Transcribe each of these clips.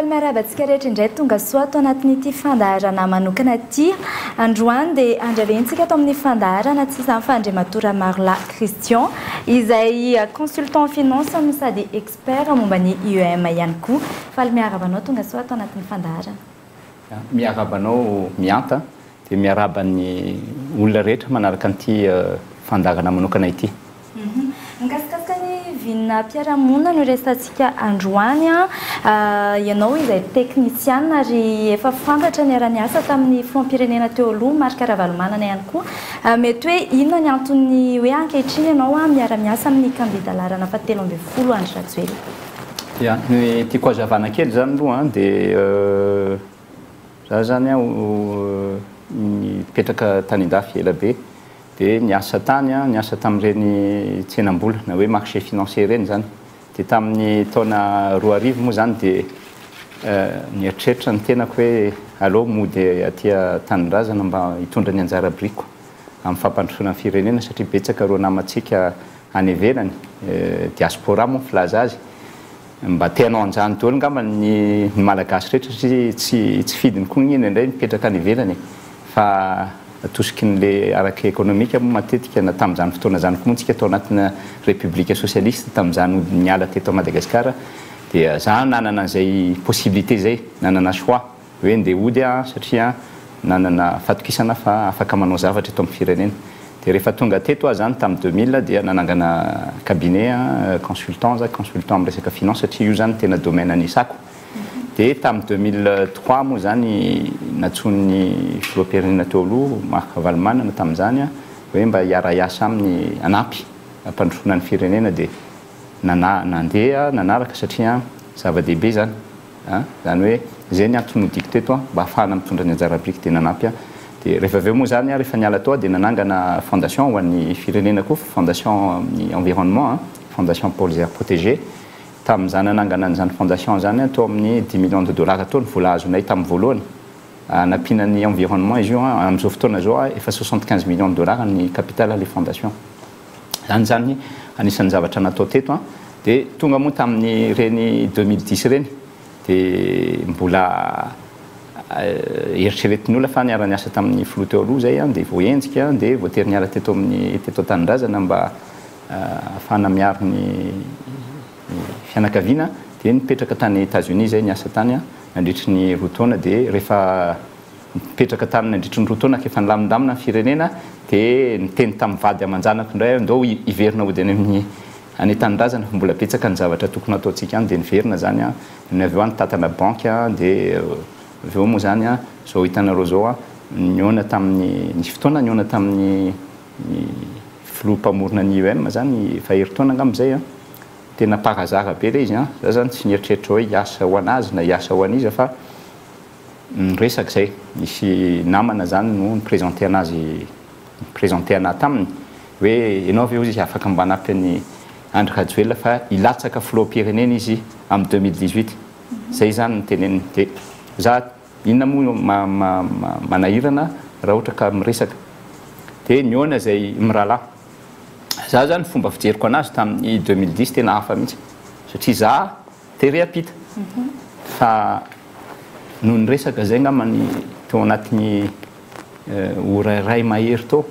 Falmerabatsika rehetra indray tonga soa atao anatin'ity fandaharana manokana ity androany dia andralentsika atao amin'ny fandaharana tsy izany fa Andriamatora Marla Christian izay consultant finance no sady expert momba ny IEM ihany koa. Faly miarabanao tonga soa atao anatin'ny fandaharana. Miarabanao mianta dia miaraban'ny olona rehetra manaraka an'ity fandaharana manokana ity. Mikasika ny vinina mpiara-monina no resantsika androany ianao izay teknisiana ary efa fantatra ny ara-niasa tamin'ny filoham-pirenena teo aloha marika Ravalomanana ihany koa. Mety hoe inona ny antony hoe ankehitriny ianao miara-miasa amin'ny kandidalarana fahatelo amby folo andro Rajoelina? Ya, ny tiako hazavana kely zany aloha dia za zany nipetraka tany Indafy ela be. Dia niasa tamin'ireny tsenam-bola na hoe marché financier reny zany. Dia tamin'ny taona 2000 moa zany dia nieritreritra ny tenako hoe aleo mody aty Tanindrazana mba hitondra ny anjara briko amin'ny fampandrosoana firenena satria betsaka reo namantsika any ivelany diaspora moa filaza azy. Mba tianao anjany daholo ngamba ny malagasy rehetra tsy fidiny koa ny indray mipetraka any ivelany fa atosiky n'le araky économique moa matetika na tamin'izany fotoana zany koa tsika tao anatina république socialiste tamin'izany ody niala teto Madagasikara dia za nanana an'izay possibilité zay nanana choix hoe ndeha ody satria nanana fatokisana fa afaka manao zavatra eto amin'ny firenena. Dia rehefa tonga teto zany tamin'ny 2000 dia nanangana cabinet consultant amin'ny resaka finance satria io zany tena domaine anisako. Dia tamin'ny 2003 moa zany natsony filoham-pirenena teo aloha Marc Ravalomanana tamin'izany hoe mba hiara-hiasa amin'ny anampy ampandrosoana ny firenena dia nandeha nanaraka satria zava-dehibe zany. Zany hoe zay ny antony nodiko teto mba ahafahana mitondra ny anjara briko dia nanampy. Dia rehefa aveo moa zany rehefa niala tao dia nanangana fondation ho an'ny firenena koa fondation amin'ny environnement fondation pour les aires protégées. Tamin'izany nanangana an'izany fondation zany atao amin'ny 10 millions de dollars atao ny vola azonay tamin'ny voalohany. Nampiana ny environnement izy io amin'izao fotoana zao efa 75 millions de dollars ny capital les fondations. Zany anisan'ny zavatra natao teto dia tonga moa tamin'ny reny 2010 reny dia mbola eritreretin'olona fa niara-niasa tamin'ny filoha teo aloha zay dia voenjika dia voatery niala teto Tanindrazana mba ahafahana miaro ny fianakaviana dia nipetraka tany États-Unis zay niasa tany nandritry ny roa taona dia rehefa nipetraka tany nandritry ny roa taona efa nilamindamina ny firenena dia niteny tamin'ny vady aman-janako indray ndao hiverina ody any amin'ny any Tanindrazana fa mbola petsaka ny zavatra tokony ataontsika any dia niverina zany ny aveo any tatana banky dia aveo moa zany zao hitanareo zao niona tamin'ny nisy fotoana niona tamin'ny filoham-pamorona ny IEM zany efa herintaona angambizay tena parazara be ilay izy za zany tsy nieritreritra hoe hiasa ho anazy na hiasa ho an'izy fa niresaka zay misy namana zany no niprésente anazy niprésente anahy taminy hoe ianao aveo izy afaka mba hanampy ny Andry Rajoelina fa hilatsaka filoham-pirenena izy amin'ny 2018 zay zany ny teneniny dia za inona moa manahirana raha ohatra ka miresaka dia niona zay mirahalahy. Za zany fomba fijeriko anazy tamin'ny 2010 tena hafa mihitsy satria za tery apita fa no niresaka zay ngamany teo anatin'ny ora iray mahery tao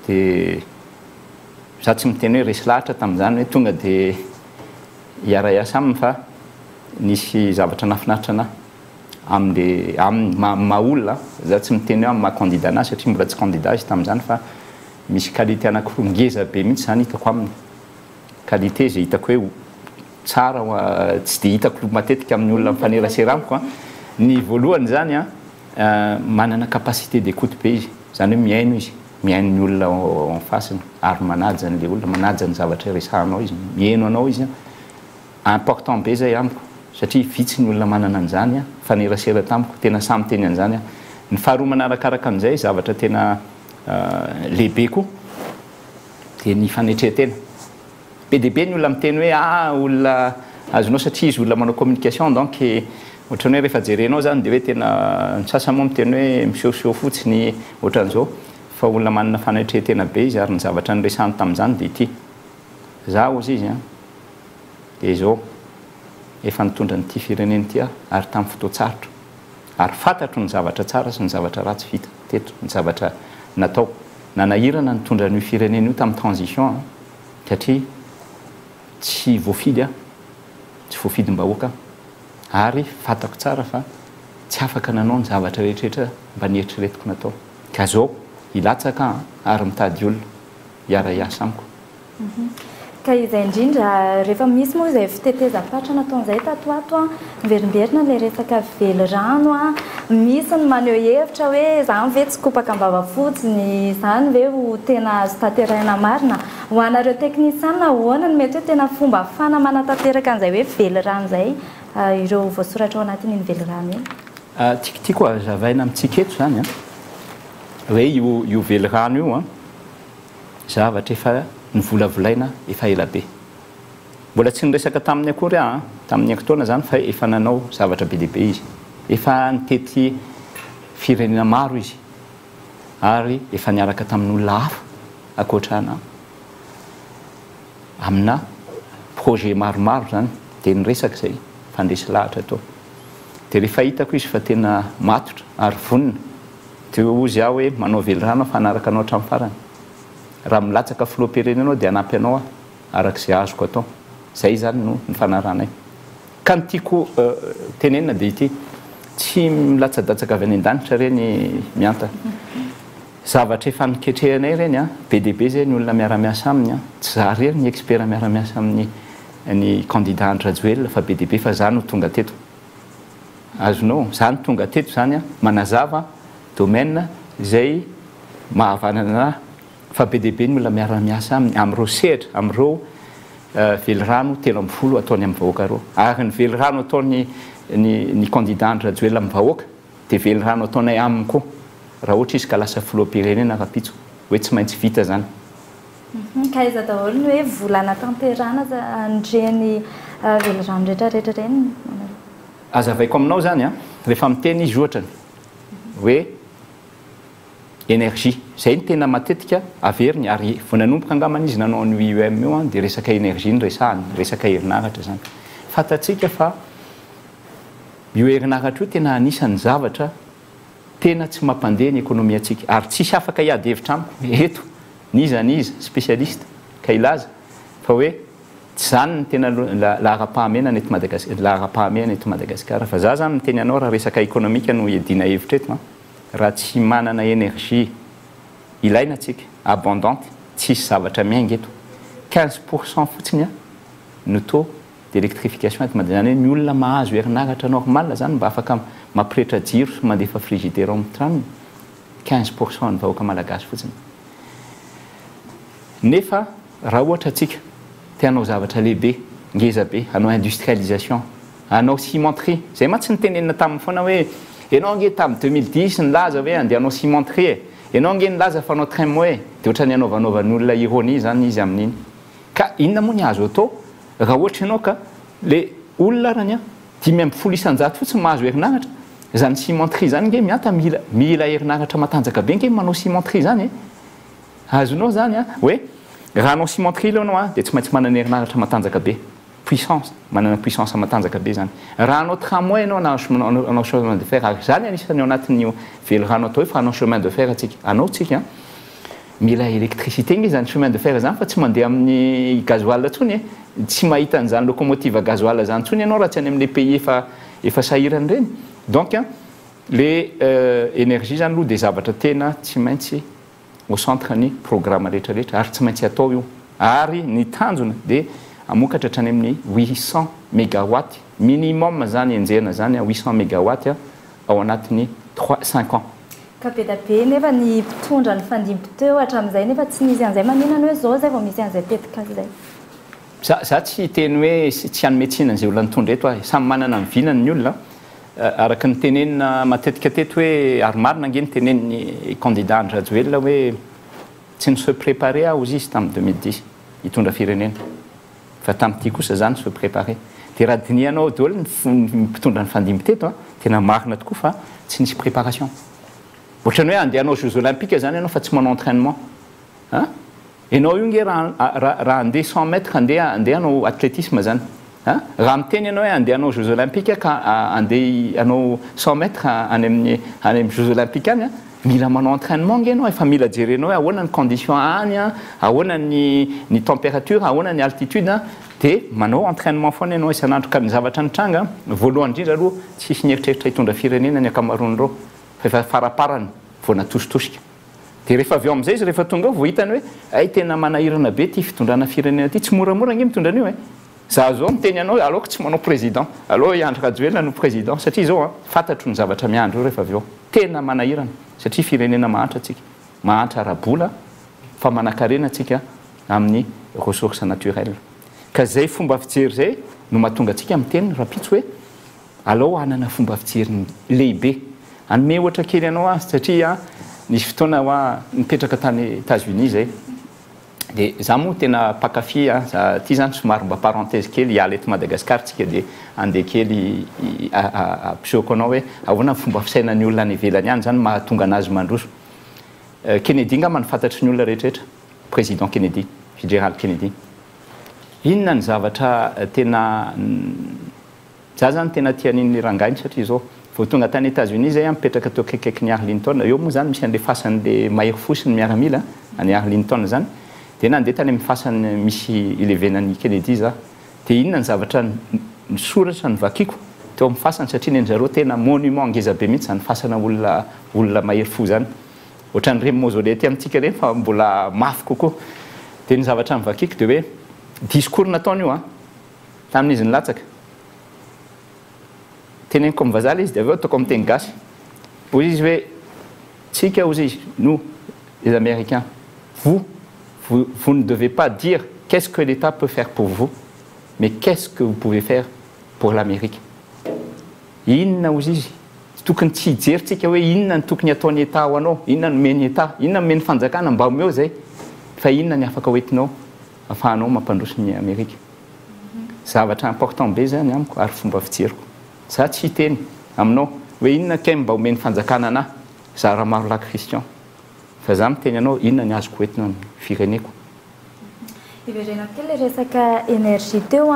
dia za tsy miteny hoe resy lahatra tamin'izany hoe tonga dia hiara-hiasa aminy fa nisy zavatra nafinaritra anahy amin'ny maha-olona za tsy miteny hoe amin'ny maha-candidat anazy satria mbola tsy candidat izy tamin'izany fa misy qualité anankiroa ngeza be mihitsy zany hitako aminy qualité zay hitako hoe tsara tsy dia hitako matetika amin'ny olona mifanerasera amiko ny voalohany zany manana capacité d'écoute be izy zany hoe miaino izy miaino ny olona en face ary manaja n'le olona manaja ny zavatra resahanao izy miaino anao izy important be zay amiko satria vitsy ny olona manana an'izany fanerasera tamiko tena samy teny an'izany ny faharoa manarakaraka an'izay zavatra tena lehibe koa dia ny fanetrehantena be dia be ny olona miteny hoe olona azonao satria izy olona manao communication donc ohatrany hoe rehefa jerenao zany dia hoe tena ny sasany moa miteny hoe misehoseho fotsiny ohatran'izao fa olona manana fanetrehantena be izy ary ny zavatra nyresahany tamin'izany dia ity za ozy izy dia izao efa nitondra nyity fireneny ity ary tamin'ny fotoatsarotra ary fantatro ny zavatra tsara sy ny zavatra ratsy vita teto ny zavatra natao nanahirana nitondra ny fireneny io tamin'ny transition satria tsy voafidy tsy voafidim-bahoaka ary fantako tsara fa tsy afaka nanao ny zavatra rehetrarehetra mba nieritreretiko natao ka zao ilatsaka ary mitady olona iara-iasa amiko ka izay indrindra rehefa misy moa izay fitetezam-patra nataon'izay tatoato miverimberina ilay resaka velirano misy ny maneho hevitra hoe izany ve tsy kopaka am-bava fotsiny izany ve ho tena azo tanteraina marina ho anareo teknisiana ahoana ny mety hoe tena fomba fanamanatanteraka an'izay hoe velirano izay ireo voasoratra ao anatin'iny velirano iny tiako azavaina amintsika eto zany hoe io velirano io zavatra efa nyvolavolaina efa ela be mbola tsy niresaka tamin'ny akory tamin'ny ankotaona zany fa efa nanao zavatra be dehibe izy efa nitety firenena maro izy ary efa niaraka tamin'olona hafa akoatrana amina projet maromaro zany dia niresaka izay fandresy lahatra atao dia rehefa hitako izy fa tena matotra ary vonina dia ozy aho hoe manao velirano fa hanaraka anao hatramin'ny farany raha milatsaka filoham-pirenenao dia hanampy anao arak'izay azoko atao zay zany no ny fanaranay ka ny tiako tenenina dia ity tsy milatsadatsaka avy any an-danitra reny mianta zavatra efa niketrehanay reny be dehibe zay ny olona miara-miasa aminy tsy za rery ny expert miara-miasa amin'ny ny candidat andrajoel fa be dehibe fa zany no tonga teto azonao zany tonga teto zany manazava domaine zay mahavanana fa be dehibe ny olona miara-miasa am'ireo sehatra am'ireo velirano 30 ataony amin'ny vahoaka reo ary ny velirano ataony ny candidat andrajoel amin'ny vahoaka dia velirano ataonay aminy koa raha ohatra izy ka lasa filoham-pirenena rapitso hoe tsy maintsy vita zany ka iza daholo ny hoe volana tanterana andreny velirano rehetrarehetra reny azavaiko aminao zany rehefa miteny izy ohatrany hoe énergie zay ny tena matetika averiny ary vao nanomboka angamana izy nanao ny UM io dia resaka énergie ny resahany resaka herinaratra zany fantatsika fa io herinaratra io tena anisan'ny zavatra tena tsy mampandeha ny ekonomia antsika ary tsisy afaka hiady hevitra amiko eto niza spécialiste ka ilaza fa hoe tsy zany ny tena lahara-pahamehana eto Madagasikara fa za zany miteny anao raha resaka ekonomika no hiadina hevitra eto raha tsy manana énergie ilaina atsika abondante tsisy zavatra miainga eto 15% fotsiny no taux d'électrification eto Madagasikara ny olona mahazo herinaratra normal zany mba afaka mampirehetra jiro sy mandefa frigidaire amin'ny tranony 15% ny vahoaka malagasy fotsiny nefa raha ohatra atsika tianao zavatra lehibe ngeza be anao industrialisation anao cimenterie zay ma tsy nitenenina tamin'ny foana hoe enao nge tamin'ny 2010 nilaza hoe andeha anao cimenterie enao nge nilaza fa anao tramway dia ohatra ny anaovanovan'olona ironie zany izy amin'iny ka inona moa ny azo atao raha ohatra ianao ka le olona rany 5 fotsiny mahazo herinaratra zany cimenterie zany nge mianta mila herinaratra matanjaka be nge manao cimenterie zany azonao zany hoe raha anao cimenterie ileo anao dia tsy maintsy manana herinaratra matanjaka be puissance manana puissance matanjaka be zany raha anao tramway anao anao chemin de fer ary zany anisany ao anatin'ny velirano atao hoe fa anao chemin de fer atsika anao tsika mila électricité nge zany chemin de fer zany fa tsy mandeha amin'ny gazoil tsony tsy mahita an'izany locomotive gazoil zany tsony ianao raha tsy any amin'le pays efa sahirany reny donc le énergie zany aloha dia zavatra tena tsy maintsy au centre ny programme rehetrarehetra ary tsy maintsy atao io ary ny tanjona dia amokatra hatrany amin'ny 800 mégawatt minimum zany enjehana zany 800 mégawatt ao anatin'ny 5 ans ka be da be nefa ny mpitondra ny fandimby teo hatramin'izay nefa tsy nisy an'izay maninany hoe zao zay vao misy an'izay tetika zay za tsy teny hoe tsy hanometsina an'izay olona nitondra eto samy manana ny vinany ny olona araka ny tenenina matetika teto hoe ary marina nge ny teneniny candidat andrajoelona hoe tsy ny se préparé aho izy tamin'ny 2010 hitondra firenena fa tamin'ity kosa zany se préparé dia raha dinianao daholo ny mpitondra ny fandimby teto tena marina tokoa fa tsy nisy préparation ohatrany hoe andeha anao jeux olympiques zany ianao fa tsy manao entraînement ianao io nge raha andeha 100 mètres andeha anao athlétisme zany raha miteny ianao hoe andeha hanao Jeux olympiques ka andeha hanao 100 mètres any amin'ny Jeux olympiques any mila manao entraînement nge ianao efa mila jerenao hoe ahoana ny condition any ahoana ny température ahoana ny altitude dia manao entraînement foana ianao isan'andro ka ny zavatra nitranga voalohany indrindra aloha tsisy nieritreritra hitondra firenena ny ankamaroany reo fa efa faraparany vao natositosika dia rehefa avy eo amin'izay izy rehefa tonga ao vao hitany hoe ay tena manahirana be ty fitondrana firenena ty tsy moramora nge mitondra an'io za zao miteny ianao aloha tsy manao président aloha Andry Rajoelina no président satria zao fantatro ny zavatra miandro rehefa avy eo tena manahirana satria firenena mahantra atsika mahantra arabola fa manan-karena atsika amin'ny ressources naturelles ka zay fomba fijery zay no mahatonga atsika miteny rapitso hoe alao hanana fomba fijery lehibe anome ohatra kely ianao satria nisy fotoana hoa nipetraka tany États-Unis zay dia za moa tena pakafy ty zany somary mba parenthèse kely hiala eto Madagascar tsika dia andeha kely ampisehoako anao hoe ahoana fomba fisainan'ny olona any ivelany any zany mahatonga anazy mandroso Kennedy nga manafantatra ny olona rehetrarehetra président Kennedy Fitzgerald Kennedy inona ny zavatra tena za zany tena tian'iny rangainy satria zao vao tonga tany États-Unis zay mipetraka teo akaikaiky ny Arlington eo moa zany misy an'le fasan'le mahery fosiny miaramila any Arlington zany dia nandeha tany amin'ny fasany misy ilevenan'ny Kennedy za dia inona ny zavatra nisoratra ny vakiako teo amin'ny fasany satria ny anjareo tena monument ngeza be mihitsy zany fasana olona mahery fo zany ohatran'ny remy mausolée ty amintsika reny fa mbola mafy kokoa dia ny zavatra nivakiako dia hoe discours nataony io tamin'izy nilatsaka teneniko amin'ny vazaha izy dia avy eo ataoko amin'ny teny gasy ozy izy hoe tsika ozy izy nous les Américains vous ne devez pas dire qu'est-ce que l'État peut faire pour vous mais qu'est-ce que vous pouvez faire pour l'Amérique inona ozy izy tokony tsy hijeritsika hoe inona ny tokony ataony État ho anao inona no meny État inona no meny fanjakana mba omeo zay fa inona ny afaka hoentinao afahanao mampandroso ny Amerika zavatra important be zany amiko ary fomba fijeriko za tsy hiteny aminao hoe inona kay mba omeny fanjakana anahy za raha maro lahy Christian fa za miteny anao inona ny azoko hoentina amin'ny fireneko Iverena kely resaka énergie teo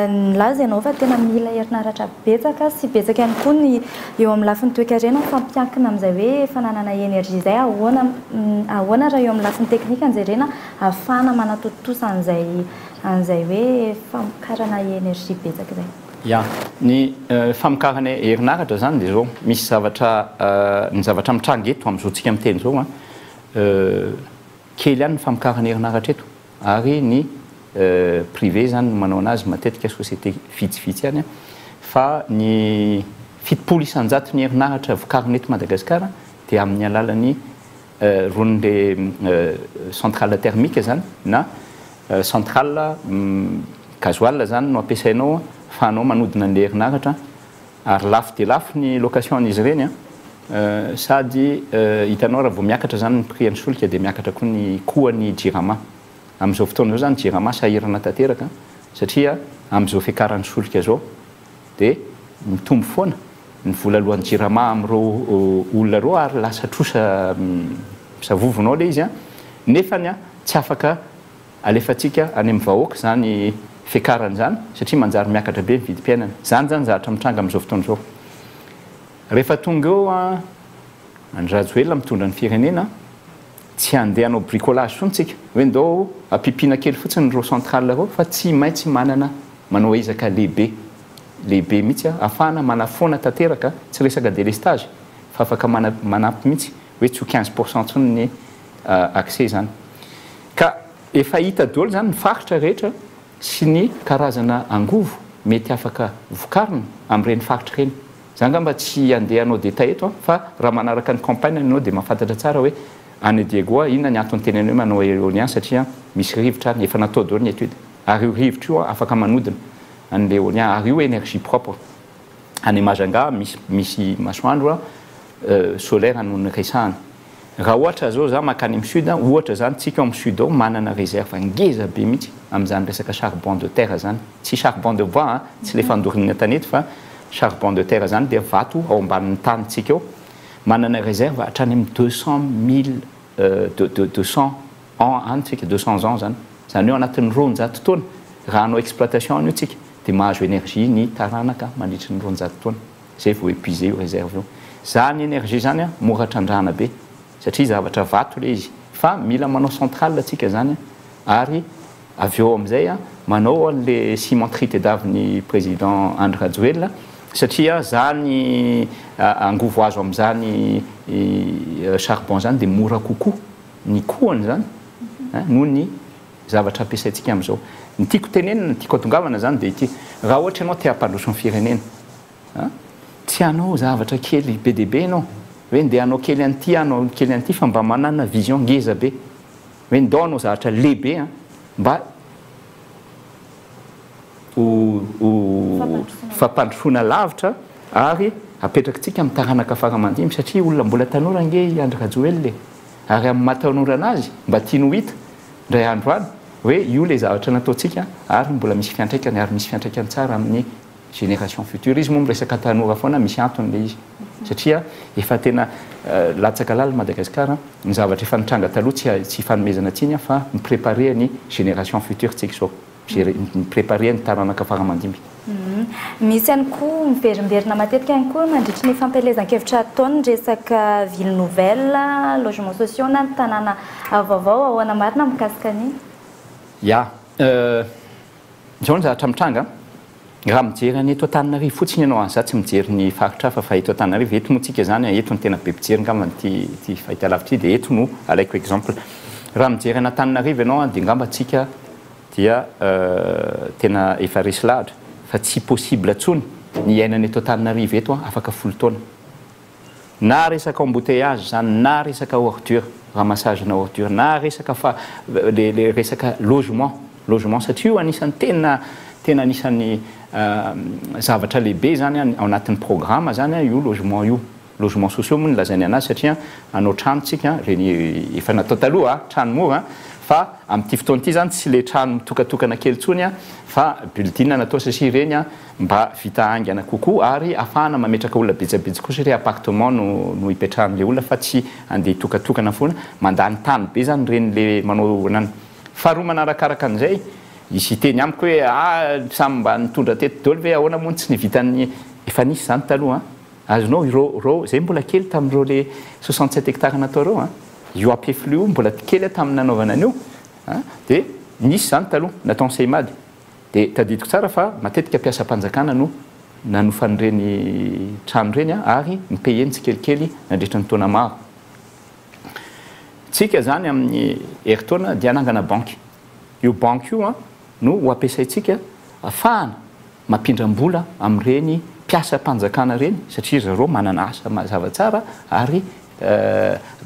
nilaza ianao fa tena mila herinaratra betsaka sy betsaka ihany koa ny eo amin'ny lafiny toe-karena fampiankina amin'izay hoe fananana énergie zay ahoana raha eo amin'ny lafiny teknika an'izay rena ahafahana manatotosa an'izay hoe famokarana énergie betsaka zay ya ny famokarana herinaratra zany dia zao misy zavatra ny zavatra mitranga eto amin'izao tsika miteny zao kely ihany ny famokarana herinaratra eto ary ny privé zany manao anazy matetika société vitsivitsy ihany fa ny fitopolo isanjato ny herinaratra vokarina eto Madagasikara dia amin'ny alalan'ny ron'le centrale thermique zany na centrale gasoil zany no ampiasainao fa anao manodina an'le herinaratra ary lafo dia lafo ny location an'izy ireny sady hitanao raha vao miakatra zany ny prix an'ny solika dia miakatra koa ny koan'ny jirama amin'izao fotoana zao zany jirama sahirana tanteraka satria amin'izao fiakaran'ny solika zao dia mitombo foana ny vola alohan'ny jirama amin'ireo olona reo ary lasa trosa savovonao le izy nefany tsy afaka alefatsika any amin'ny vahoaka zany fiakarany zany satria manjary miakatra be mividim-piainana zany zavatra mitranga amin'izao fotoana zao rehefa tonga eo Andry Rajoelina mitondra ny firenena tsy andeha hanao bricolage fontsika hoe ndao ampipina kely fotsiny reo centrale reo fa tsy maintsy manao ezaka lehibe mihitsy ahafahana manafoana tanteraka tsy resaka délestage fa afaka manampy mihitsy hoe tsy ho 15% tsony ny accès zany ka efa hita daholo zany ny faritra rehetra sy ny karazana angovo mety afaka vokarina amin'ireny faritra reny zany ngamba tsy andeha anao détail eto fa raha manaraka ny campagne anao dia mahafantatra tsara hoe any Diego inona ny antony teneny hoe manao éolien satria misy rivotra efa natao daholo ny étude ary io rivotra io afaka manodina an'le éolien ary io énergie propre any Majanga misy masoandro solaire anony resahany raha ohatra zao za makany amin'ny sud ohatra zany tsika amin'ny sud ao manana réserve ngeza be mihitsy amin'izany resaka charbon de terre zany tsy charbon de bois tsy le fandorina tanety fa charbon de terre zany dia vato ao ambanin'ny tany tsika eo manana réserve hatrany amin'ny 200 ans any tsika 200 ans zany eo anatin'ny 200 taona raha anao exploitation an'io tsika dia mahazo énergie ny taranaka mandritra ny 200 taona zay vao épuisé io réserve io zany énergie zany a mora trandrahana be satria zavatra vato le izy fa mila manao centrale atsika zany ary avy eo amin'izay a manao le cimenterie tediavin'ny président Andry Rajoelina satria zany angovo azo amin'izany charbon zany dia mora kokoa ny kohany zany noho ny zavatra ampiasaintsika amin'izao ny tiako tenenina ny tiako atongavana zany dia ity raha ohatra ianao te hampandroso ny firenena tsy hanao zavatra kely be dia be ianao hoe ndeha hanao kely an'ity hanao kely an'ity fa mba manana vision ngeza be hoe ndao hanao zavatra lehibe mba fampandrosoana lavitra ary apetrakintsika amin'ny taranaka faramandimy satria olona mbola tanora nge Andry Rajoelina ary amin'ny mahatanora anazy mba tiano hita ndray andro any hoe io le zavatra nataontsika ary mbola misy fiantraikany ary misy fiantraikany tsara amin'ny génération future izy moa miresaka tanora foana misy antony le izy satria efa tena latsaka lala Madagasikara ny zavatra efa nitranga taloha tsy fanomezana tsiny fa mipréparer ny génération future tsika zao mipréparer ny taranaka faramandimby misy ihany koa miverimberina matetika ihany koa mandritra ny fampelezan-kevitra ataony resaka ville nouvelle logement sociaux na ny tanàna vaovao ahoana marina mikasika an'iny ya izao ny zavatra mitranga raha mijery ny eto Antananarivo fotsiny ianao za tsy mijery ny faritra fa eto Antananarivo eto moa tsika zany eto ny tena be mpijery ngamba ty fahita lavitra dia eto no alaiko exemple raha mijery ny Antananarivo ianao dia ngamba tsika dia tena efa resy lahatra fa tsy possible atsony ny iainana eto Antananarivo eto afaka 10 taona na resaka embouteillage zany na resaka ordure ramassagena ordure na resaka le resaka logement satria io anisan'ny tena anisan'ny zavatra lehibe zany ao anatin'ny programme zany io logement sociaux moa nolazainy anazy satria anao trano tsika reny efa natao taloha trano mora fa amin'ity fotoana ity zany tsy le trano mitokatokana kely tsony fa bulletin natao satria reny mba vita haingana kokoa ary afahana mametraka olona betsabetsy koa satria appartement no ipetrahan'le olona fa tsy andeha hitokatokana foana mandany tany be zany reny le manao nany faharoa manarakaraka an'izay isy teny amiko hoe samy mba nitondra teto daholo ve ahoana moa tsy nivitany efa nisy zany taloha azonao ro zay mbola kely tamin'ireo le 67 hectares natao reo io apeflu io mbola kely tamin'ny nanaovana an'io dia nisy zany taloha natao seimady dia tadidiko tsara fa matetika mpiasa-panjakana no nanofan'ireny trano reny ary mipayeny tsikelikely nandritra ny taona maro tsika zany amin'ny heritaona dia anangana banky io banky io no ho ampiasaintsika afahana mampindram-bola amin'ireny mpiasa-panjakana reny satria zareo manana asa mazava tsara ary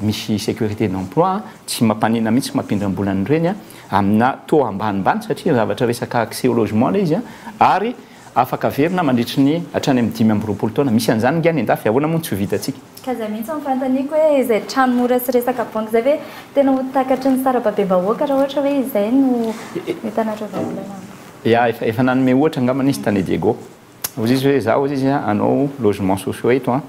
misy sécurité d'emploi tsy mampanina mihitsy mampindram-bola an'ireny amina taux ambanimbany satria zavatra resaka accès au logement le izy ary afaka verina mandritry ny hatrany amin'ny 5 taona misy an'izany ngany andafy ahoana moa tsy ho vitatsika kaza mihitsy mifantaniko hoe izay trano mora sy resaka banky zay hoe tena ho takatry ny sarababe vahoaka raha ohatra hoe izay no mitanatra vaholana efa nanome ohatra angamba nisy tany Diego ozy izy hoe za ozy izy anao logement sociaux eto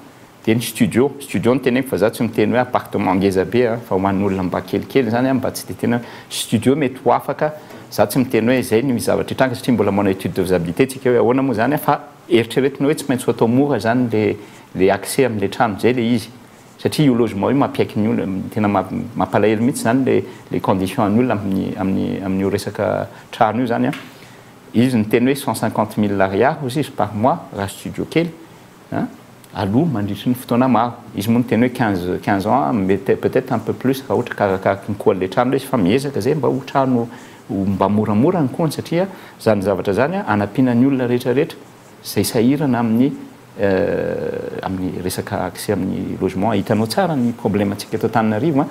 dia ny studio ny teneko fa za tsy miteny hoe appartement ngeza be fa hoan'olona mba kelikely zany mba tsy dia tena studio mety ho afaka za tsy miteny hoe zay ny zavatra hitranga satria mbola manao étude de faisabilité tsika hoe ahoana moa zany fa eritreretina hoe tsy maintsy ho atao mora zany le accès amin'le trano zay le izy satria io logement io mampiaiky ny olona tena mampalahelo mihitsy zany le condition an'ny olona amin'io resaka trano io zany izy ny teny hoe 150 000 ariary ozy izy par mois raha studio kely aloha mandritry ny fotoana maro izy moa ny teny hoe 15 ans peut-être un peu plus raha ohatra karakaraky ny koan'le trano le izy fa miezaka zay mba ho trano mba moramora ny kohany satria zany zavatra zany anampiana ny olona rehetrarehetra zay sahirana amin'ny resaka accès amin'ny logement hitanao tsara ny problème antsika eto Antananarivo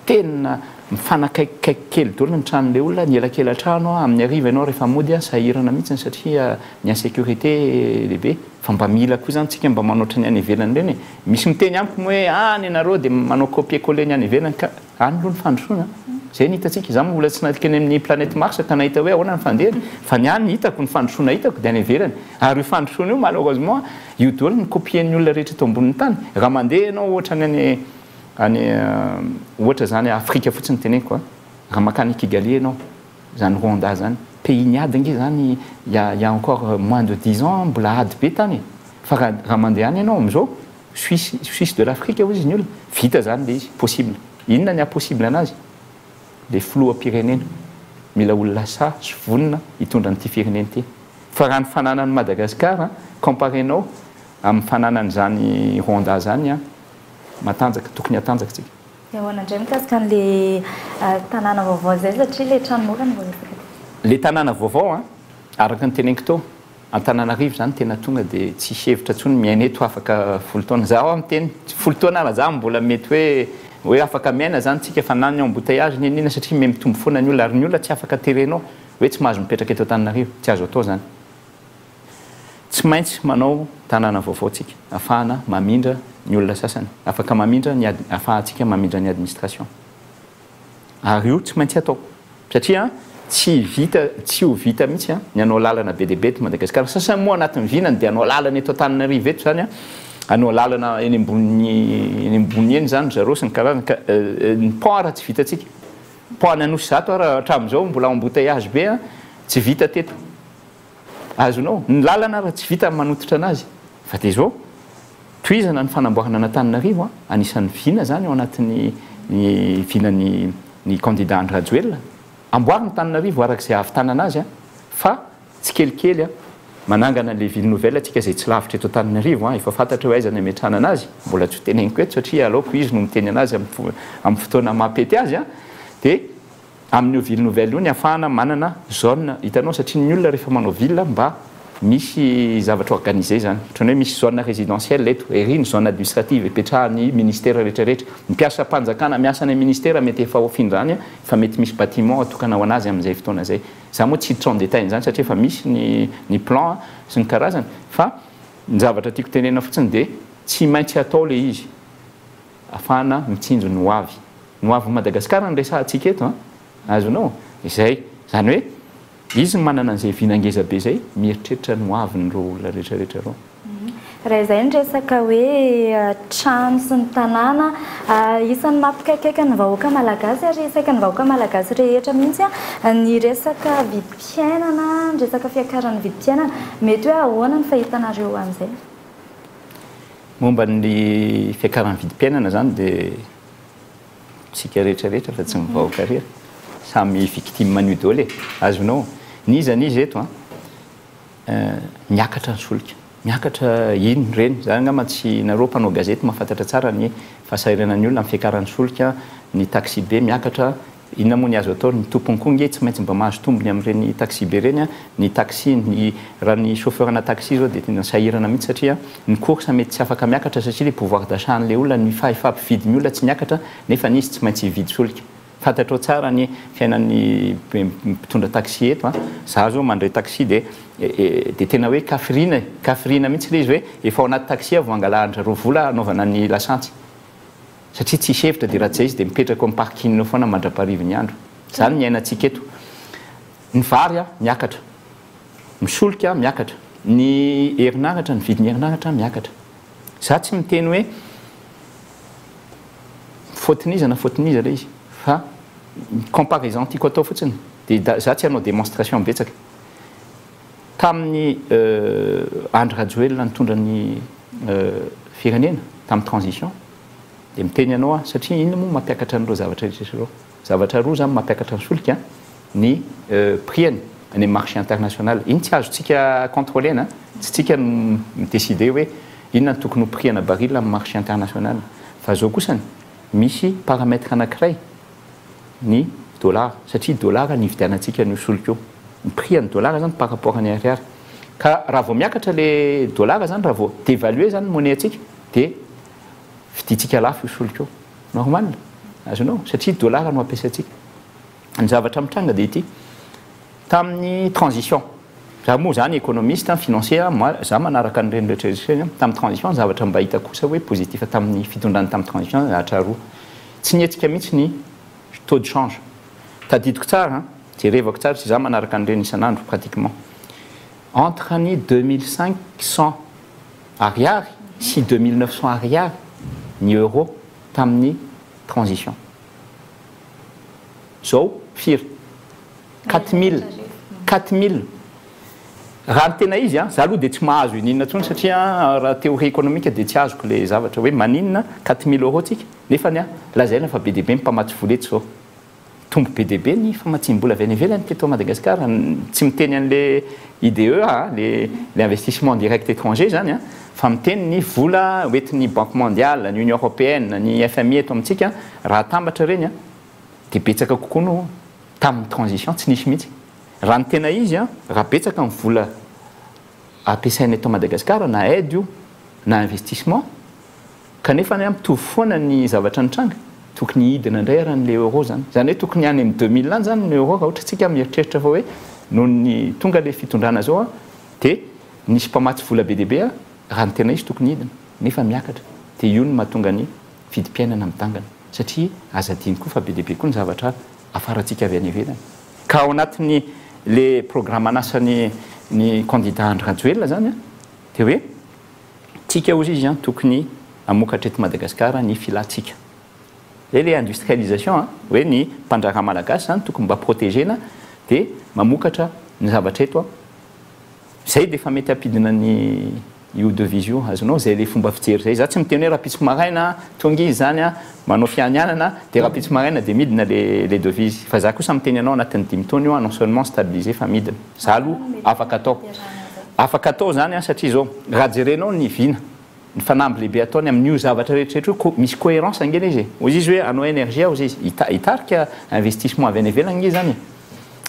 tena mifanakaiky kely daholo ny tranon'le olona ny elakela trano amin'ny ariva ianao rehefa mody sahirana mihitsy satria ny insécurité lehibe fa mba mila koa zany tsika mba manoatra ny any ivelany reny misy miteny amiko moa hoe ny anareo dia manao copier-coller ny any ivelany ka any aloha ny fandrosoana zay ny hitatsika za mbola tsy nahita eny amin'ny planète Mars ka nahita hoe ahoana ny fandehany fa ny any hitako ny fandrosoana hitako dia any ivelany ary io fandrosoana io malheureusement io daholo ny copien'ny olona rehetra eto amboniny tany raha mandeha ianao ohatra ny any ohatra zany Afrika fotsiny teneniko raha makany Kigali ianao zany Rwanda zany pays niady nge zany il y a encore moins de 10 ans mbola ady be tany fa raha mandeha any ianao am'izao Suisse de l'Afrique hozy ny olona vita zany le izy possible inona ny impossible anazy le filoham-pirenena mila olona sa sy vonona hitondra n'ity firenena ty fa raha ny fananan'ny Madagasikara comparenao amin'ny fananan'izany Rwanda zany a matanjaka tokony hatanjaka tsika ahoana indray mikasika an'le tanàna vaovao zay satria le tranomorana vao le tanàna vaovao a araka ny teneniko tao Antananarivo zany tena tonga dia tsisy hevitra ntsony miaina eto afaka folo taona zaho amin'ny teny folo taona raha za mbola mety hoe afaka miaina zany tsika fa na ny embouteillage ninina satria me mitombo foana ny olona ary ny olona tsy afaka terenao hoe tsy mahazo mipetraka eto Antananarivo tsy azo atao zany tsy maintsy manao tanàna vaovao tsika afahana mamindra ny olona sasany afaka mamindra afahantsika mamindra ny administration ary io tsy maintsy atao satria tsy ho vita mihitsy ny anao lalana be dia be to Madagasikara sasany moa anatin'ny vinany dia anao lalana eto Antananarivo eto zany anao lalana eny ambony eny zany zareo sy ny karazany ka ny pont raha tsy vitatsika pont nanosy zato raha hatramin'izao mbola embouteillage be tsy vita teto azonao ny lalana raha tsy vita manototra anazy fa dia zao toizana ny fanamboarana an'Antananarivo anisan'ny vina zany ao anatin'ny vinany ny candidat Andrajoelina amboarina Antananarivo arak'izay ahavitana anazy fa tsy kelikely manangana le ville nouvelle atsika zay tsy lavitra eto Antananarivo efa fantatra hoe aizana metrana anazy mbola tsy teneniko eto satria aloako izy no miteny anazy amin'ny fotoana mampety azy dia amin'io ville nouvelle io ny afahana manana zone hitanao satria ny olona rehefa manao ville mba misy zavatra organisé zany ohatrany hoe misy zone résidentielle eto ery ny zone administrative ipetrahan'ny ministère rehetrarehetra mipiasa mpanjakana miasa ny ministère mety efa ofiny zany fa mety misy bâtiment atokana ho anazy amin'izay fotoana zay za moa tsy hiditra en détail zany satria fa misy ny plan sy ny karazany fa ny zavatra tiako tenena fotsiny dia tsy maintsy atao le izy afahana mitsinjo ny hoavy Madagasikara ny resahantsika eto azonao izay zany hoe izy manana an'izay vinangeza be zay mieritreritra ny hoavin'ireo olona rehetrarehetra reo raha izay ny resaka hoe trano sy ny tanàna isan'ny mampikaikaika ny vahoaka malagasy ary isaika ny vahoaka malagasy rehetra mihitsy ny resaka vidim-piainana ny resaka fiakaran'ny vidim-piainana mety hoe ahoana ny fahitanareo amin'izay momba ny fiakaran'ny vidim-piainana zany dia tsika rehetrarehetra fa tsy mivahoaka rery samy victime nu dole azonao nizanizy eto miakatra ny solika miakatra ino reny zany angamba tsy nareo mpanao gazety mahafantatra tsara ny fahasahiranany olona amin'ny fiakaran'ny solika ny taxi be miakatra inona moa ny azo atao ny tompony koa nge tsy maintsy mba mahazo tombony amin'ireny taxi be reny ny taxi raha ny chauffeur-na taxi zao dia tena sahirana mihitsy satria ny course mety tsy afaka miakatra satria le pouvoir d'achat n'le olona ny fahifampividi ny olona tsy miakatra nefa nisy tsy maintsy hividy solika fantatrao tsara ny fiainan'ny mpitondra taxi eto za zao mandray taxi dia tena hoe kafirina mihitsy le izy hoe efa ao anaty taxi voangalahatra roa vola anaovana ny lasantsy satria tsy hevitra dia raha tsy zay izy dia mipetraka amin'ny parking foana mandra-parivo ny andro zany ny ainatsika eto ny vary miakatra misolika miakatra ny herinaratra ny vidiny herinaratra miakatra za tsy miteny hoe faotiniza le izy fa comparaison tiako atao fotsiny dia za tsy hanao démonstration betsaka tamin'ny Andry Rajoelina nitondra ny firenena tamin'ny transition dia miteny ianao satria ino moa mampiakatra an'ireo zavatra rehetrareo zavatra roa zany mampiakatra ny solika ny prix-ny any marché international iny tsy azotsika contrôlena tsy tsika midécider hoe inona ny tokony ho prix-na baril amin'ny marché international fa zao kosany misy paramètre anankiray ny dollar satria dollar ny ividianantsika ny solika io ny prix ny dollar zany par rapport any ariary ka raha vao miakatra le dollar zany raha vao dévaluer zany monnaie atsika dia viditsika lafo io solika io normal azonao satria dollar no ampiasaitsika ny zavatra mitranga dia ity tamin'ny transition za moa zany économiste financier za manaraka nyreny rehetrarehetra tamin'ny transition zavatra mba hita kosa hoe positif tamin'ny fitondrany tamin'ny transition ahatra roa tsy nietsika mihitsy ny taux de change tadidiko tsara jerevako tsara sy za manaraka nyreny isan'andro pratiquement entre ny 2500 ariary sy 2900 ariary ny euro tamin'ny transition zao firy 4000 4000 raha ny tena izy za aloha dia tsy mahazo ininona ntsony satria raha théorie économique dia tsy azoko le zavatra hoe maninona 4000 € tsika nefa ny lazaina fa be dia be mpamatsy vola eto zao tombo be dia be ny famatsim-bola avy any ivelany teto Madagasikara tsy miteny an'le IDE le investissement direct étranger zany fa miteny ny vola oentin'ny banque mondiale ny union européenne ny FMI eto amintsika raha tambatra reny dia betsaka kokoa no tamin'ny transition tsy nisy mihitsy raha ny tena izy raha betsaka ny vola ampiasaina eto Madagasikara na aide io na investissement kanefa ny mitovy foana ny zavatra nitranga tokony hidina indray rahan'le euro zany hoe tokony any amin'ny 2000 any zany ny euro raha ohatra tsika mieritreritra fa hoe noho ny tonga le fitondrana zao dia nisy mpamatsy vola be dia be raha ny tena izy tokony hidina nefa miakatra dia io no mahatonga ny vidim-piainana mitangana satria azadiny koa fa be dia be koa ny zavatra afarantsika avy any ivelany ka ao anatin'ny le programme anasany ny candidat individuel zany dia hoe tsika ozy izy tokony amokatra eto Madagasikara ny filatsika le industrialisation hoe ny mpandrara malagasy zany tokony mba protégena dia mamokatra ny zavatra eto zay dia efa mety ampidina ny io devise io azonao zay le fomba fijery zay za tsy miteny hoe rapitsy maraina tonga izy zany manao fianianana dia rapitsy maraina dia midina le devise fa za kosa miteny anao anatin'ny 5 taona io non seulement stabilisé fa midina za aloha afaka atao zany satria zao raha jerenao ny vina ny fanamby lehibe ataony amin'io zavatra rehetrarehetra io misy cohérence angena izy ozy izy hoe anao énergie ozy izy hitarika investissement avy any ivelany izy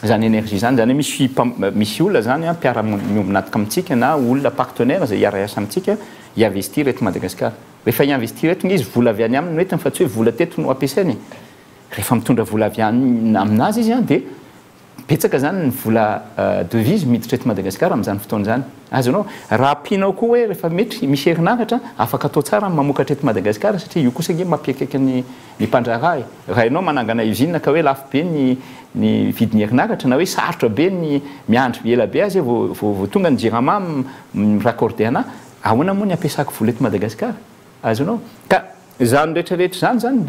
zany énergie zany zany misy olona zany mpiara-miombinatika amintsika na olona partenaire zay hiara-iasa amintsika hiinvestir eto Madagasikara rehefa hiinvestir eto izy vola avy any aminy noetiny fa tsy hoe vola teto no ampiasainy rehefa mitondra vola avy aminazy izy dia betsaka zany ny vola devise miditra eto Madagasikara amin'izany fotoana zany azonao raha ampianao koa hoe rehefa mety misy herinaratra afaka atao tsara mamokatra eto Madagasikara satria io kosa nge mampiakaiky ny mpandraraha raha ianao manangana usine ka hoe lafo be ny vidiny herinaratra na hoe sarotra be ny miandry ela be azy vao tonga ny jirama miraccordé ana ahoana moa ny ampiasako vola eto Madagasikara azonao ka zany rehetrarehetra zany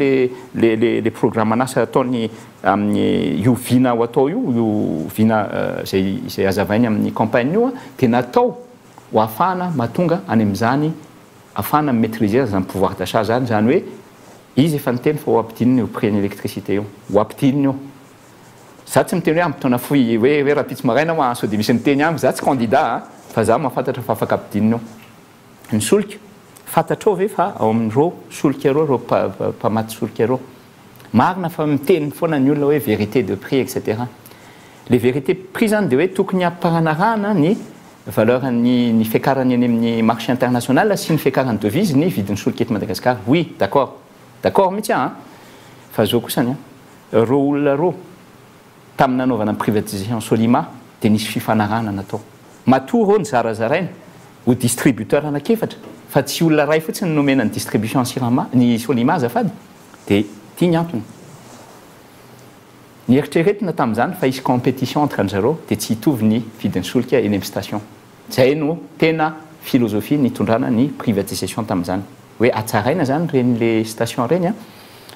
le programme anasa ataony amin'ny io vina ho atao io vina zay azavainy amin'ny campagne io dia natao ho afahana mahatonga any amin'izany afahana maîtriser zany pouvoir d'achat zany hoe izy efa niteny fa ho ampidinina io prix ny électricité io ho ampidinina io za tsy miteny hoe ampitaona foy hoe raha pitsy maraina ho sao dia misy niteny amiko za tsy candidat fa za mahafantatra fa afaka ampidinina io ny solika fantatrao ve fa ao amin'ireo solika reo mpamaty solika reo marina fa miteny foana ny olona hoe vérité de prix etc le vérité prix zany dia hoe tokony amparanarahana ny valeur ny fiakarany any amin'ny marché international sy ny fiakarany devise ny vidin'ny solika eto Madagasikara oui d'accord mihitsy fa zao kosany reo olona reo tamin'ny nanaovana privatisation Solima dia nisy fifanarahana natao matoa reo ny zarazaraina ho distributeur anakefatra fa tsy olona ray fotsiny nomena ny distribution ny Solima azafady dia tia ny antony ny eritreretina tamin'izany fa isy compétition entre anjareo dia tsy hitovy ny vidin'ny solika eny amin'ny station zay no tena philosophie nitondrana ny privatisation tamin'izany hoe atsaraina zany reny le station reny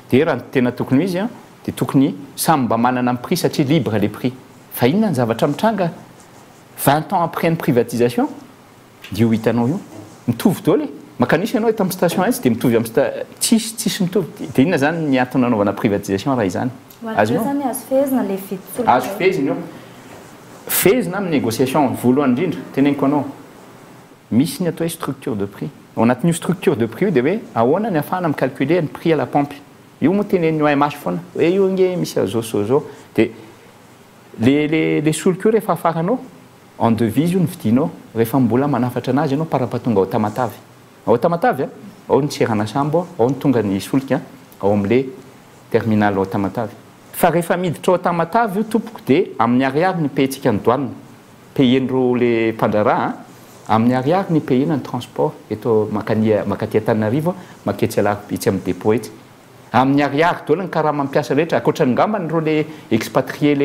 dia raha tena tokony izy dia tokony samy mba manana amin'ny prix satria libre les prix fa inona ny zavatra mitranga 20 ans après ny privatisation dia ho hitanao io mitovy daholo makanisy ianao eto amin'ny station tsy dia mitovy amin'ny tsisy mitovy dia inona zany ny antony nanaovana privatisation raha izany azo fezina io fezina amin'ny négociation voalohany indrindra teneniko anao misy ny atao hoe structure de prix ao anatin'io structure de prix io dia hoe ahoana ny ahafahana micalculer ny prix à la pompe io moa tenen'ny OMH foana hoe io nge misy azao dia le solika io rehefa afaranao en devise io ny vidinao rehefa mbola manafatra anazy ianao parapatonga ao tamatavy ao ny tserana sambo ao ny tonga ny solika ao amin'le terminal ao tamatavy fa rehefa miditra ao tamatavy io tompoko dia amin'ny ariary ny payentsika ny douane payen'ireo le mpandraraha amin'ny ariary ny payena ny transport eto makaty Antananarivo maketsy Alarobitsy amin'ny dépôt etsy amin'ny ariary daholo ny karaha mampiasa rehetra akoatra ny ngambany ireo le expatrié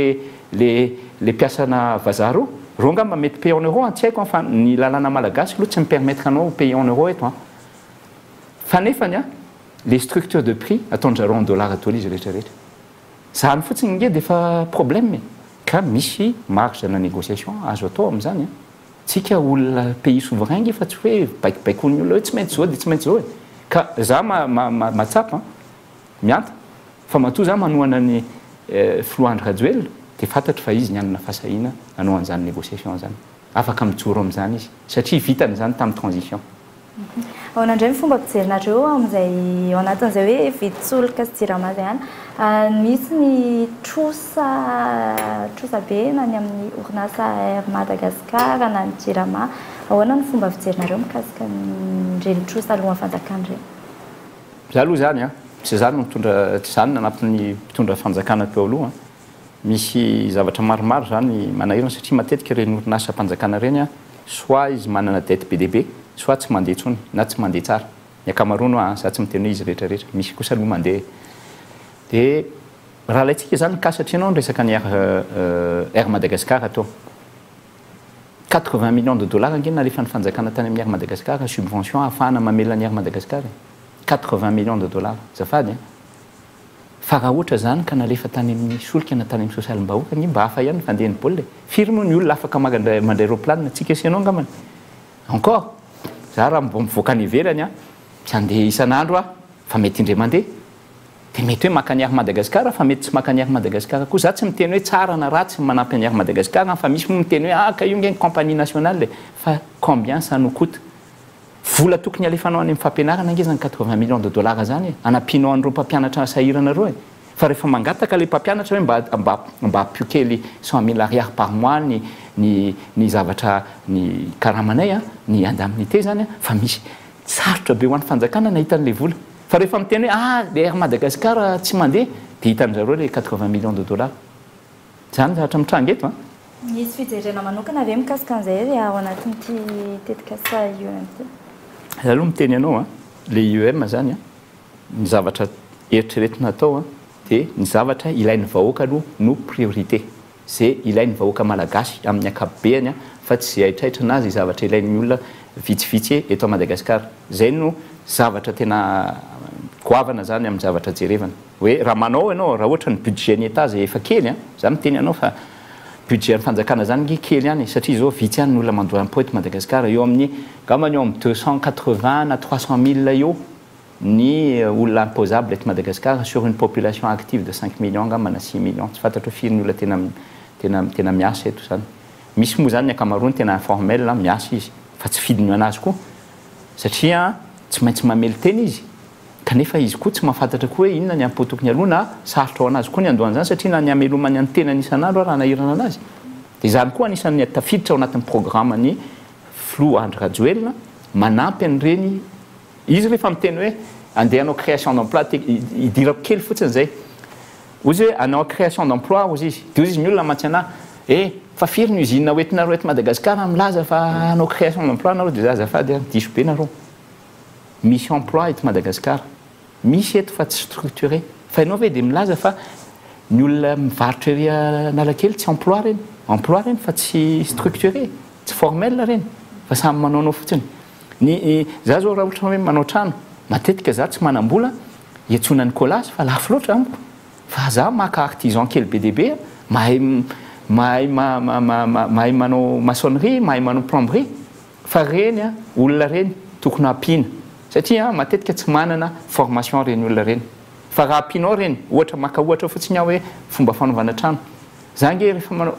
le piasana vazaha reo ngamba mety paye en euro tsy haiko fa ny lalàna malagasy aloha tsy mipermettre anao paye en euro eto fa nefany les structures de prix ataonjareo en dollar daholo izy rehetrarehetra zany fotsiny nge dia efa problème ka misy marge na négociation azo atao amin'izany a tsika olona pays souverain fa tsy hoe baikibaikon'ny olona hoe tsy maintsy zao dia tsy maintsy zao ka za matsapa mianta fa matoa za manohana ny Floandre Rajoel dia fantatra fa izy nianana fahasahiana nanao an'izany négociation zany afaka mijoro amin'izany izy satria vitany zany tamin'ny transition. Ao nandray fomba fijerinareo amin'izay ao anatin'izay hoe vitsoloka sy jirama zay misy ny trosa be na ny amin'ny orinasa Air Madagascar na ny jirama ahoana ny fomba fijerinareo mikasika nireny trosa alohan'ny fanjakana ireny? Za aloha zany a tsy zany mitondra tsy zany nanampin'ny mpitondra fanjakana teo aloha misy zavatra maromaro zany manahirana satria matetika ireny orinasa mpanjakana reny a soit izy manana dette be dia be soit tsy mandeha tsony na tsy mandeha tsara ny akamaroany za tsy miteny hoe izy rehetrarehetra misy kosa aloha mandeha dia raha laitsika zany ka satria anao resaka ny Air Madagascar atao 80 millions de dollars angeny nalefa ny fanjakana tany amin'ny Air Madagascar subvention ahafahana mamela ny Air Madagascar 80 millions de dollars zafady fa raha ohatra zany ka nalefa tany amin'ny solika na tany amin'ny sosialim-bahoaka ny mba hafa ihany vandeha ny baolina firy moa ny olona afaka mandray aeroplanina tsika asianao ngamany encore za raha mivoaka any ivelany a tsy andeha isan'andro fa mety indray mandeha dia mety hoe maka ny Air Madagascar fa mety tsy maka ny Air Madagascar koa za tsy miteny hoe tsara na ratsy manampy ny Air Madagascar fa misy miteny hoe ka io nge compagnie nationale fa combien ça nous coûte vola tokony alefanao any amin'ny fampianarana nge zany 80 millions de dollars zany anampianao an'ireo mpampianatra sahiranareo fa rehefa mangataka le mpampianatra hoe mba apio-kely 100 000 ariary par mois ny zavatra ny karamanay ny indemnité zany fa misy sarotra be ho an'ny fanjakana nahita an'le vola fa rehefa miteny hoe le Air Madagascar tsy mandeha dia hitan'zareo le 80 millions de dollars zany zavatra mitranga eto misy fijerena manokana ve mikasika an'izay ao anatin'ity tetikasa UM za aloha miteny ianao le UM zany ny zavatra eritreretina atao dia ny zavatra ilain'ny vahoaka aloha no priorité zay ilain'ny vahoaka malagasy amin'ny akabeany fa tsy zay aitraitra anazy zavatra ilain'ny olona vitsivitsy eto à Madagascar zay no zavatra tena goavana zany amin'ny zavatra jerevana hoe raha manao ianao raha ohatra ny budget ny état zay efa kely za miteny ianao fa budget ny fanjakana zany nge kely ihany satria zao vitsy ihany ny olona mandoa impôt eto Madagascar eo amin'ny gamany eo amin'ny 280 na 300 000 eo ny olona imposable eto Madagascar sur une population active de 5 millions gamana na 6 millions tsy fantatra firy ny olona tena miasa eto zany misy moa zany ny akamaroany tena informel miasa izy fa tsy fidiny anazy koa satria tsy maintsy mamely teny izy kanefa izy koa tsy mahafantatra koa hoe inona ny impôt tokony aloha na sarotra ao anazy koa ny andohan'izany satria na ny amelomany any tena isan'andro raha nahirana anazy dia zany koa anisan'ny tafiditra ao anatin'ny programme ny Floandre Rajoel manampy an'ireny izy rehefa miteny hoe andeha anao création d'emploi idirako kely fotsiny zay ozy hoe anao création d'emploi ozy izy dia ozy izy ny olona mantsy anahy fa firy ny usine hoentinareo eto Madagascar milaza fa anao création d'emploi nareo dia za azafady diso be nareo misy emploi eto Madagascar misy eto fa tsy structuré fa ianao ve dia milaza fa ny olona mivarotra ery Analakely tsy emploi reny fa tsy structuré tsy formel reny fa samy manaonao fotsiny za zao raha ohatra hoe manao trano matetika za tsy manam-bola hiatsona ny kolasy fa lafo loatra amiko fa za maka artisan kely be dia be mahay manao maçonnerie mahay manao plomberie fa reny olona reny tokony ampiana satria matetika tsy manana formation reny olona reny fa raha ampianao reny ohatra maka ohatra fotsiny aho hoe fomba fanaovana trano za nge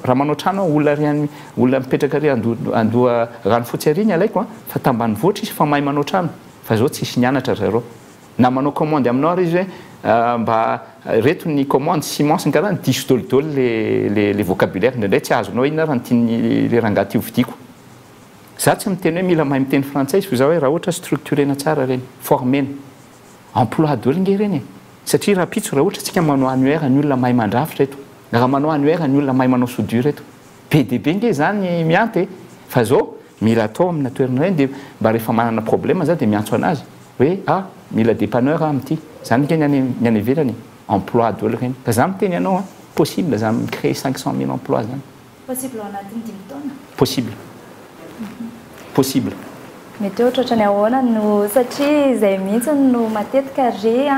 raha manao trano olona mipetraka ry andoha rano fotsy ary ny alaiko fa tambany voatra izy fa mahay manao trano fa zao tsisy nianatra zareo na manao commande aminao ary izy hoe mba reto ny commande ciment sy ny karaha ny diso dolidoly le vocabulaire indraindray tsy azonao inona raha nytiany le rangaty io vidiko za tsy miteny hoe mila mahay miteny frantsay fa za hoe raha ohatra structurena tsara reny formena emploi dolo nge reny satria raha pitso raha ohatra tsika manao annuaire ny olona mahay mandrafitra eto raha manao annuaire ny olona mahay manao soudure eto be dia be nge zany mianty fa zao mila atao amina toerana reny dia mba rehefa manana problème za dia miantso anazy hoe mila dépanneur amin'ity zany nge ny any ivelany emploi dolo reny ka za miteny ianao possible za micréer 500 000 emploi zany possible ao anatin'ny 10 taona possible mety ohatratra ny ahoana no satria izay mihitsy no matetika re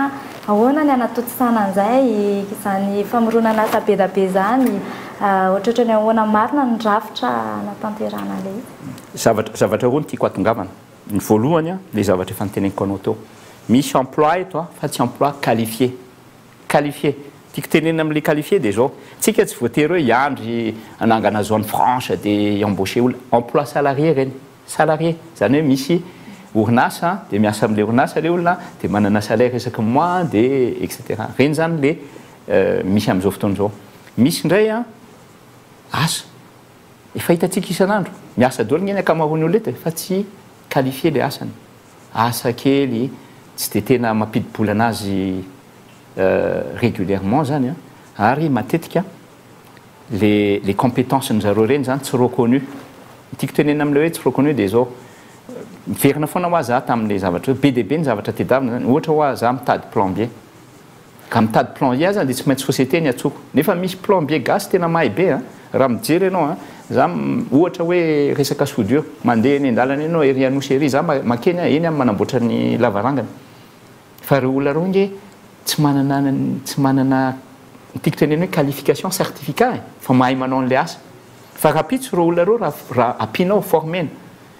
ahoana ny anatotosana an'izay izany famoronana asa be da be zany ohatratra ny ahoana marina ny rafitra natanterana le zavatra roa ny tiako atongavana ny voalohany le zavatra efa niteneniko anao teo misy emploi eto fa tsy emploi qualifié tiako tenenina amin'le qualifié dia zao tsika tsy voatery hoe iandry anangana zone franche dia embauché olona emploi salarié reny salarié zany hoe misy orinasa dia miasa amin'le orinasa le olona dia manana salaire isaky mois dia etc reny zany le misy amin'izao fotoana zao misy indray asa efa hitantsika isan'andro miasa daholo ny ankamaroany olona eto fa tsy qualifié le asany asa kely tsy dia tena mampidibola anazy régulièrement zany ary matetika les compétences nzareo reny zany tsy reconnu tiako tenena amin'le hoe tsy reconnu dia zao miverina foana ho aza tamin'le zavatra be dia be ny zavatra tedavina zany ohatra ho aza mitady plombier ka mitady plombier zany dia tsy maintsy société ny atsoko nefa misy plombier gasy tena mahay be raha mijery ianao za ohatra hoe resaka soudure mandeha eny an-dalana ianao ery anosy ery za makeny eny amin'ny manamboatra ny lavarangana fa reo olona reo nge tsy manana tiako tenena hoe qualification certificat fa mahay manao an'le asa fa rapitsy reo olona reo raha apianao formena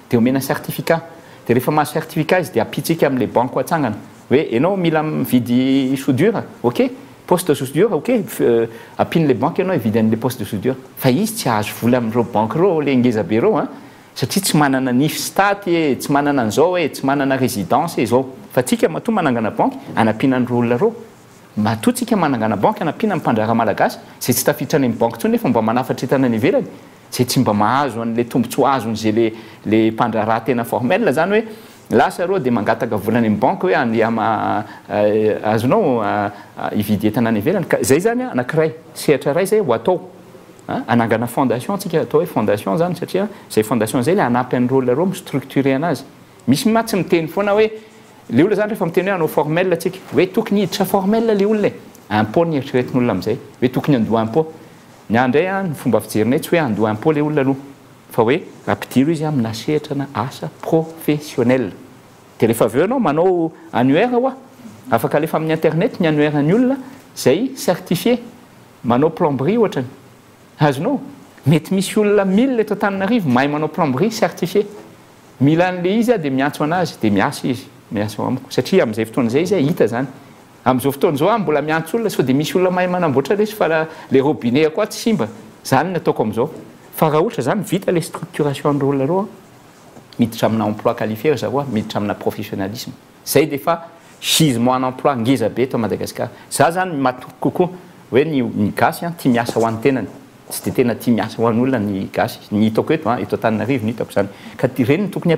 dia omena certificat dia rehefa mahazo certificat izy dia apitsika amin'le banque atsangana hoe ianao mila mividy soudure ok poste de soudure ok apin'le banque ianao hividy an'le poste de soudure fa izy tsy ahazo vola amin'ireo banque reo le ngeza be reo satria tsy manana nif staty tsy manana an'izao tsy manana résidence zao fa tsika matoa manangana banque anampiana an'ireo olona reo matoa tsika manangana banque anampiana amin'ny mpandrara malagasy zay tsy tafiditra any amin'ny banque tsony nefa mba manafatra entana any ivelany zay tsy mba mahazo an'le tombontsoa azony le mpandrara tena formel zany hoe lasa reo dia mangataka volany amin'ny banque hoe azonao hividy entana any ivelany ka zay zany anankiray sehatra ray zay ho atao anangana fondation tsika atao hoe fondation zany satria zay fondation zay le anampy an'ireo olona reo mistructuré anazy misy matsy miteny foana hoe le olona zany rehefa miteny hoe anao formel tsika hoe tokony hiditra formel le olona impôt ny eritreretin'olona amin'izay hoe tokony andoha impôt ny andray ny fomba fijerinay tsy hoe andoha impôt le olona aloha fa hoe rampidiro izy amina sehitrana asa professionnel dia rehefa aveo anao manao annuaire hoa afaka alefa amin'ny internet ny annuaire ny olona zay certifié manao plomberie ohatrany azonao mety misy olona 1000 eto Antananarivo mahay manao plomberie certifié mila an'le izy dia miantso anazy dia miasa izy miasa amiko satria amin'izay fotoana zay izy hita zany amin'izao fotoana zao mbola miantso olona sao dia misy olona mahay manamboatra lesy fa le robinet koa tsy simba zany ny ataoko amin'izao fa raha ohatra zany vita le structuration n'ireo olona reo miditra amina emploi qualifié zareo miditra amina professionnalisme zay dia fa gisement en emploi ngeza be eto Madagasikara za zany matoky kokoa hoe ny gasy tia miasa ho an'ny tenany tsy dia tena tia miasa ho an'olona ny gasy ny hitako eto Antananarivo ny hitako zany ka reny tokony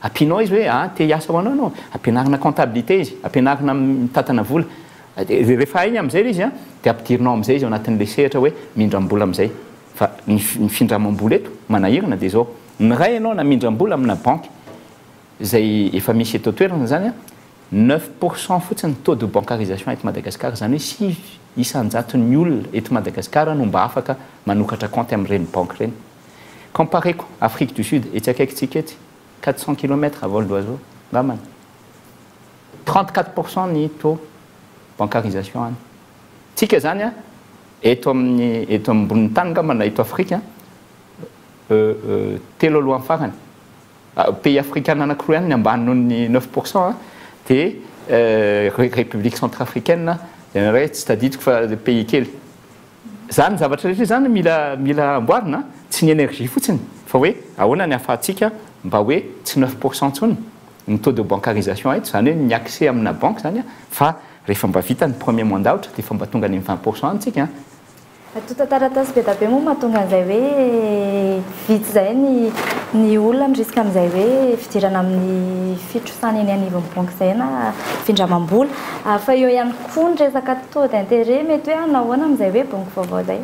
ampianao izy hoe te hiasa ho anao ampianarina comptabilité izy ampianarina mitatana vola rehefa iny amin'izay izy dia ampidirinao amin'izay izy ao anatin'le sehatra hoe mindram-bola amin'izay fa ny findramam-bola eto manahirana dia zao ny ray ianao na mindram-bola amina banque zay efa misy eto toerana zany 9% fotsiny taux de bancarisation eto Madagasikara zany hoe 6 isanjaton'ny olona eto Madagasikara no mba afaka manokatra compte amin'ireny banque reny compareko Afrique du Sud etsy akaikitsika ety 400 km à vol d'oiseau ngambany 34% ny taux bancarisation any tsika zany eto ambony tany ngambana eto Afrique telo aloha amin'ny farany pays africain anankiroa ihany ny ambany noho ny 9% dia république centrafricaine ray tsy tadidiko fa pays kely zany zavatra rehetra zany mila amboarina tsy ny énergie fotsiny fa hoe ahoana ny ahafahantsika mba hoe tsy 9% tsony ny taux de bancarisation eto zany hoe ny accès amina banque zany fa rehefa mba vita ny premier mandaotra dia fa mba tonga ny 20% antsika tota taratasy be da be moa mahatonga an'izay hoe vitsy zay ny olona mirisika amin'izay hoe fidirana amin'ny fitrosana eny anivon'ny banque zay na findramam-bola fa eo ihany koa ny resaka taux d'intérêt mety hoe anahoana amin'izay hoe banque vaovao zay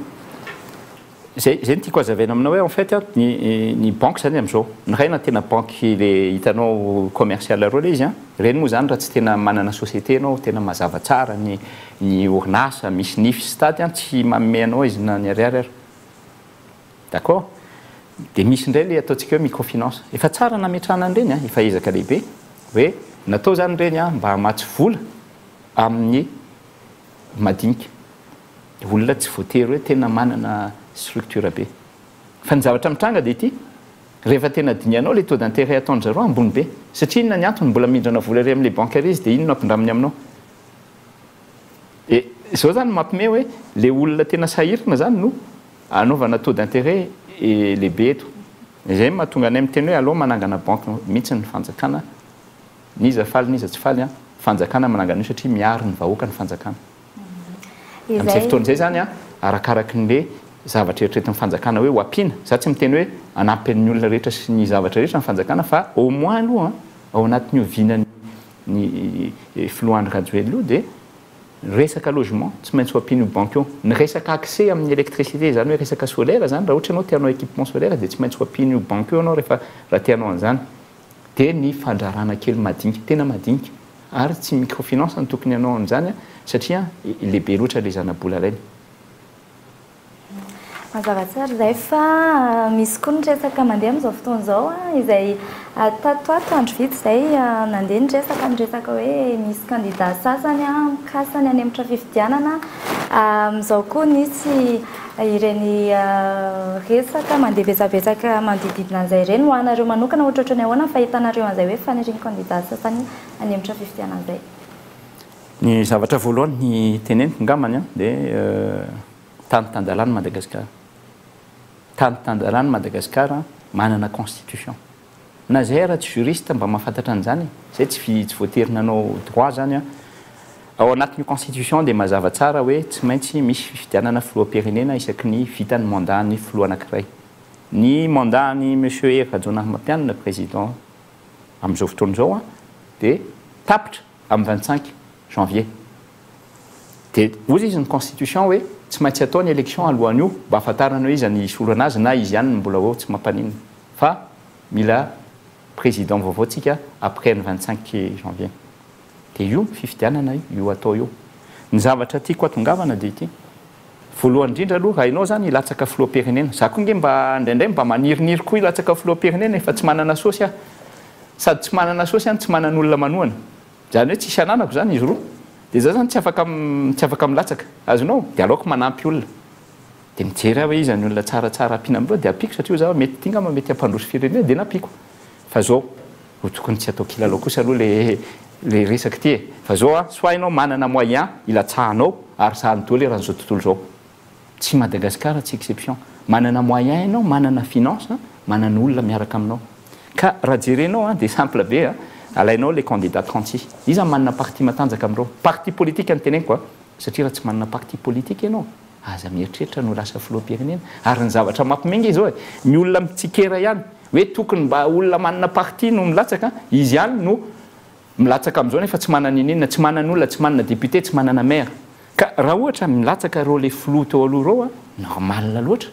zay ny tiako azavaina aminao hoe en fait ny banque zany amin'izao ny ray na tena banque le hitanao commercial reo le izy reny moa zany raha tsy tena manana société anao tena mazava tsara ny orinasa misy nify stady tsy manome anao izy na ny ariary ary d'accord dia misy indray le ataontsika hoe microfinance efa tsara nametrahana an'ireny efa ezaka lehibe hoe natao zany ireny mba hamatsy vola amin'ny madinika olona tsy voatery hoe tena manana structure be fa ny zavatra mitranga dia ity rehefa tena dinianao le taux d'intérêt ataony zareo ambony be satria inona ny antony mbola mindrana vola ry amin'le bancaire izy dia inona ampindraminy aminao e zao zany mampime hoe le olona tena sahirana zany no anaovana taux d'intérêt lehibe eto izay mahatonga anay miteny hoe aloha manangana banque mihitsy ny fanjakana niza faly niza tsy faly a fanjakana manangana io satria miaro ny vahoaka ny fanjakana amin'izay fotoan'izay zany a arakaraky nyle zavatra eritretin'ny fanjakana hoe ho ampina za tsy miteny hoe anampy ny olona rehetra sy ny zavatra rehetra ny fanjakana fa au moins aloha ao anatin'ny ovinany ny filohan'ny rajoely io dia resaka logement tsy maintsy ho ampiny banque io ny resaka accès amin'ny électricité zany hoe resaka solaire zany raha ohatra ianao tianao équipement solaire dia tsy maintsy ho ampiny banque io anao rehefa raha tianao an'izany dia ny fandrarana kely madinika tena madinika ary tsy microfinance ny tokony ianao an'izany a satria lehibe loatra le zana-bola ilainy mazava tsara izay fa misy koa ny resaka mandeha amin'izao fotoan'izao izay tatoato andro vitsy izay nandeha nyresaka hoe misy candidat sasany mikasany any amin'ny trafifidianana amin'izao koa nisy ireny resaka mandeha betsabetsaka manodididina an'izay ireny ho anareo manokana ohatrohatra ny ahoana fahitanareo an'izay hoe faniriny candidat sasany any amin'ny trafifidianana izay ny zavatra voalohany ny teneniko ngamany a dia tany-tandalàny Madagasikara tany-tandalàny Madagasikara manana constitution na zay raha tsy juriste mba mahafantatra an'izany zay tsy voaterinanao droit zany a ao anatin'ny constitution dia mazava tsara hoe tsy maintsy misy fifidianana filoha-pirenena isaky ny vitany mandat ny filoha anankiray ny mandat ny monsieur E Rajaonarmapianina président amin'izao fotoan'izao a dia tapitra amin'ny 25 janvier dia ozy izy ny constitution hoe tsy maintsy atao ny élection alohan'io mba afantarana hoe izy ny solo anazy na izy ihany mbola ho tsy mampanina fa mila président vaovaotsika après ny 25 janvier dia io fifidianana io atao io ny zavatra tiako atongavana dia ity voalohany indrindra aloha raha ianao zany ilatsaka filoha-pirenena za koa nge mba indraindray mba maniriniry koa ilatsaka filoha-pirenena efa tsy manana sosy a sady tsy manana sosy any tsy manan'olona manoana zany hoe tsisy ananako zany izy roa dia za zany tsy afaka milatsaka azonao dia aloako manampy olona dia mijery hoe izy ny olona tsaratsara ampiana amin'ireo dia ampiko satria za mety tingama mety hampandroso firenena dia nampiko fa zao ho tokony tsy atao kilalao kosa aloha le resaka ty e fa zao a soit ianao manana moyen ilatsahanao ary sahany toa le raha n'izao tontolo zao tsy Madagasikara tsy exception manana moyen ianao manana finance manana olona miaraka aminao ka raha jerenao a dia simple be a alainao le candidat 36 izy manana parti matanjaka amin'ireo parti politique ny teneniko a satria raha tsy manana parti politique ianao aza mieritreritra no lasa filoha-pirenena ary ny zavatra mampimenga izy zao e ny olona mitsikera ihany hoe tokony mba olona manana parti no milatsaka izy ihany no milatsaka amin'izao nefa tsy manana inina tsy manana olona tsy manana député tsy manana maire ka raha ohatra milatsaka reo le filoha teo aloha reo a normal loatra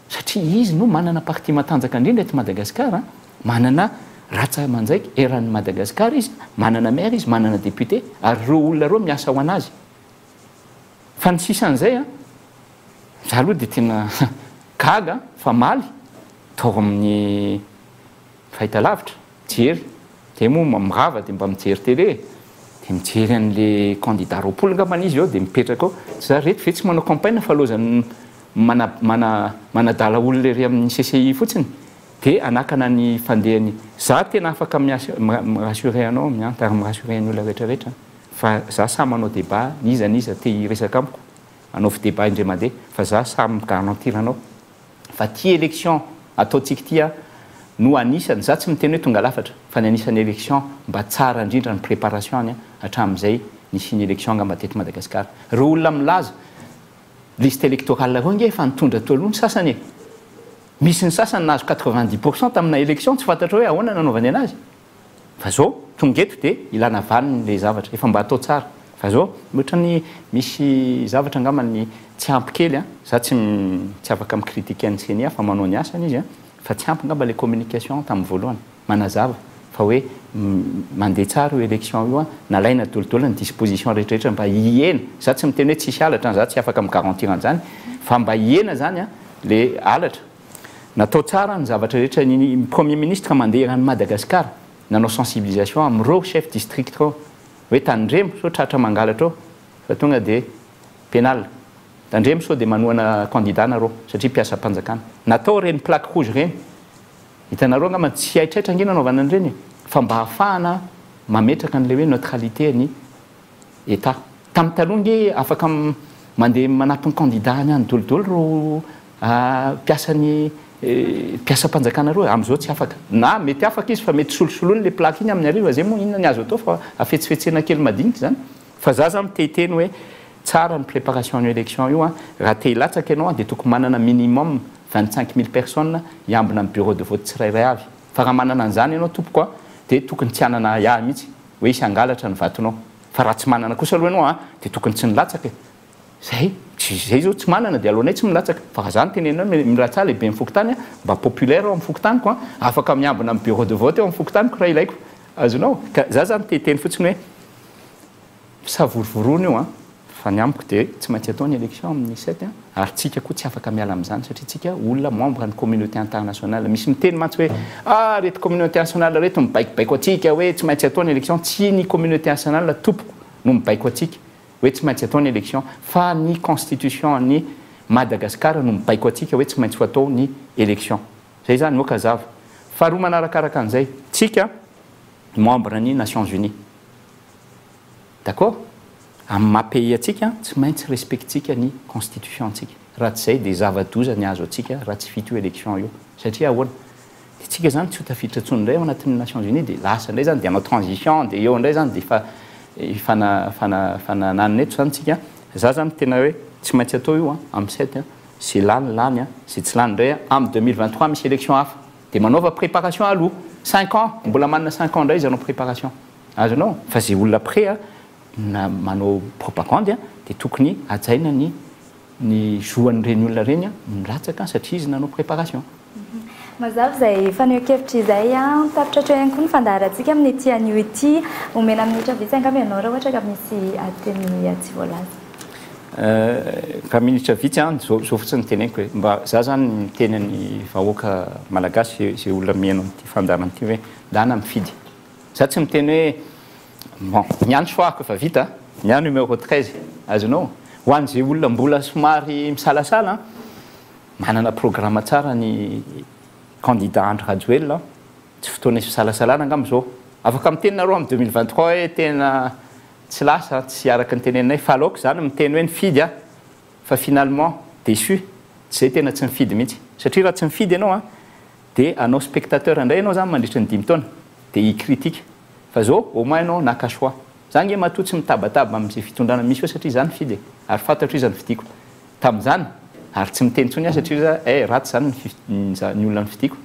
satria izy no manana parti matanjaka indrindra eto Madagasikara manana ratsa manjaiky eran'ny Madagasikara izy manana maire izy manana député ary reo olona reo miasa ho anazy fa ny sisan'izay a za aloha dia tena gaga fa maly tao amin'ny fahitalavitra jery dia moa mirava dia mba mijery télé dia mijery an'le candidat roapolo ngambany izy ao dia mipetraka ao za reto ve tsy manao campagne fa lozany manadala olona ery amin'ny CCI fotsiny dia anakana ny fandehany za tena afaka mirassuré anao miantary mirassuré ny olona rehetrarehetra fa za samy manao débat nizaniza te hiresaka amiko anaovy débat indray mandeha fa za samy garantir anao fa ty élection ataontsika ty a no anisany za tsy miteny hoe tonga lafatra fa ny anisan'ny élection mba tsara indrindra ny préparation any hatramin'izay nisy ny élection nga mateto Madagasikara reo olona milaza liste électorale reo nge efa nitondra toloha ny sasany e misy ny sasany nahazo 90% tamina élection tsy fantatra hoe ahoana nanaovany anazy fa zao tonga eto dia ilana vaniny le zavatra efa mba atao tsara fa zao ohatra ny misy zavatra ngamany tsy ampy kely a za tsy afaka micritiquer ny CNIA fa manao ny asany izy a fa tsy ampy ngamba le communication tamin'ny voalohany manazava fa hoe mandeha tsara io élection io a nalaina dolodolo ny disposition rehetrarehetra mba hiena za tsy miteny hoe tsisy alatra za tsy afaka migarantir an'izany fa mba hiena zany a le alatra natao tsara ny zavatra rehetra ny premier ministre mandeha eran'ny Madagasikara nanao sensibilisation amin'ireo chef district reo hoe tanindremo so tratra mangalatra ao fa tonga dia pénal Tandremo sao dia manoana candidat nareo satria mpiasa mpanjakana. Natao reny plaque rouge reny. Hitanareo angamba tsy aitraitra angina anaovana an'ireny fa mba hahafahana mametraka an'ilay hoe neutralité ny état. Tamin'ny taloha nge afaka mandeha manampy ny candidat any dolodolo ro mpiasa mpanjakana reo amin'izao tsy afaka. Na mety afaka izy fa mety solosoloany le plaque iny amin'ny ariva zay moa inona ny azo atao fa afetsifetsena kely madinika zany. Fa za zany mitehiteny hoe tsara ny préparation ny élection io raha te hilatsaka ianao dia tokony manana minimum 25 000 personnes hiambina amin'ny bureau de vote tsirairay avy. Fa raha manana an'izany ianao tompoko dia tokony tsy hanana iahy mihitsy hoe isy angalatra ny vatonao. Fa raha tsy manana kosa aloha ianao dia tokony tsy nilatsaka. Zay zao tsy manana dia alohanay tsy milatsaka. Fa raha zany tenenao milatsa lehibe amin'ny fokotany mba populaire ao amin'ny fokotaniko afaka miambina amin'ny bureau de vote eo amin'ny fokotaniko raha ilaiko. Azonao ka za zany teteny fotsiny hoe savorovorona io fa ny amiko dia tsy maintsy atao ny élection amin'ny 7 ary tsika koa tsy afaka miala amin'izany satria tsika olona membre ny communauté internationale. Misy miteny mantsy hoe reto communauté nationale reto mibaikobaiko atsika hoe tsy maintsy atao ny élection. Tsy ny communauté nationale tompoko no mibaiko atsika hoe tsy maintsy atao ny élection fa ny constitution ny Madagascar no mibaiko atsika hoe tsy maintsy atao ny élection. Zay zany moka zava. Faharoa manarakaraka an'izay tsika membre ny Nations Unies. D'accord? Amin'ny maha-pays atsika tsy maintsy respectsika ny constitution antsika. Raha tsy zay dia zava-doza ny azo atsika raha tsy fito élection io. Satria ahoana? Dia tsika zany tsy ho tafiditra intsony indray ao anatin'ny Nations Unies dia lasa indray zany dia hanao transition dia eo indray zany dia fanananina eto zany tsika. Za zany tena hoe tsy maintsy atao io amin'ny 7 c'est lany c'est tsy lany indray amin'ny 2023 misy élection hafa dia manaova préparation aloha 5 ans mbola manana 5 ans indray izy anao préparation. Azonao fa zay olona près manao propagande dia tokony ajaina ny joan'ireny olona reny milatsaka satria izy nanao préparation. Mazava izay faneho-kevitra izay tapitra ihany koa ny fandaharantsika amin'ny ety anio ety omena minitra vitsy angamba ianao raha ohatra ka misy ateny tsy voalaza. Ka minitra vitsy zao fotsiny teneniko hoe mba za zany miteny ny vahoaka malagasy zay olona mihaino amin'ity fandaharana ity hoe dana mifidy. Za tsy miteny hoe bon niany soako efa vita niany numéro 13 azonao ho an'izay olona mbola somary misalasala manana programme tsara ny candidat Andry Rajoelina tsy fotoana isy fisalasalana angamba zao afaka mitenynareo amin'ny 2023 hoe tena tsy lasa tsy araka ny teneninay fa aloako zany miteny hoe nifidy fa finalement déçu tsy zay tena tsy mifidy mihitsy satria raha tsy mifidy ianao dia anao spectateur indray ianao zany mandritra ny 5 taona dia hicritique fa zao au moins ianao naka choix. Za nge matoa tsy mitabataba amin'izay fitondrana misy hoe satria zany fidy ary fantatro izy ny fidiko tamin'izany ary tsy miteny tsony satria ratsy zany ny olona ny fidiko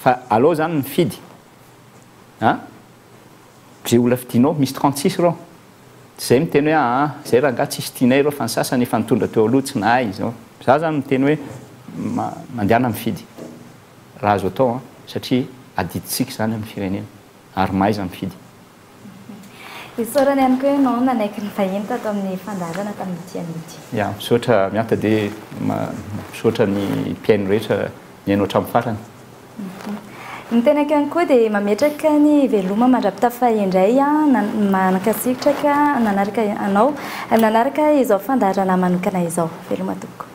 fa alao zany mifidy zay olona fidinao misy 36 reo zay miteny hoe zay raha nga tsisy tianay reo fa ny sasany efa nitondra teo aloha tsy nahay zao. Za zany miteny hoe mandehana mifidy raha azo atao satria adiditsika zany amin'ny firenena ary maiza mifidy. Isaorany ihany koa ianao nanaiky ny vahiny tato amin'ny fandaharana tamin'ity an'ity. Ya misaotra mianta dia misaotra ny mpiaino rehetra ny hatramin'ny farany. Ny tenako ihany koa dia mametraka ny veloma mandrapitafa indray manakasitraka nanaraka anao nanaraka izao fandaharana manokana izao veloma tompoko.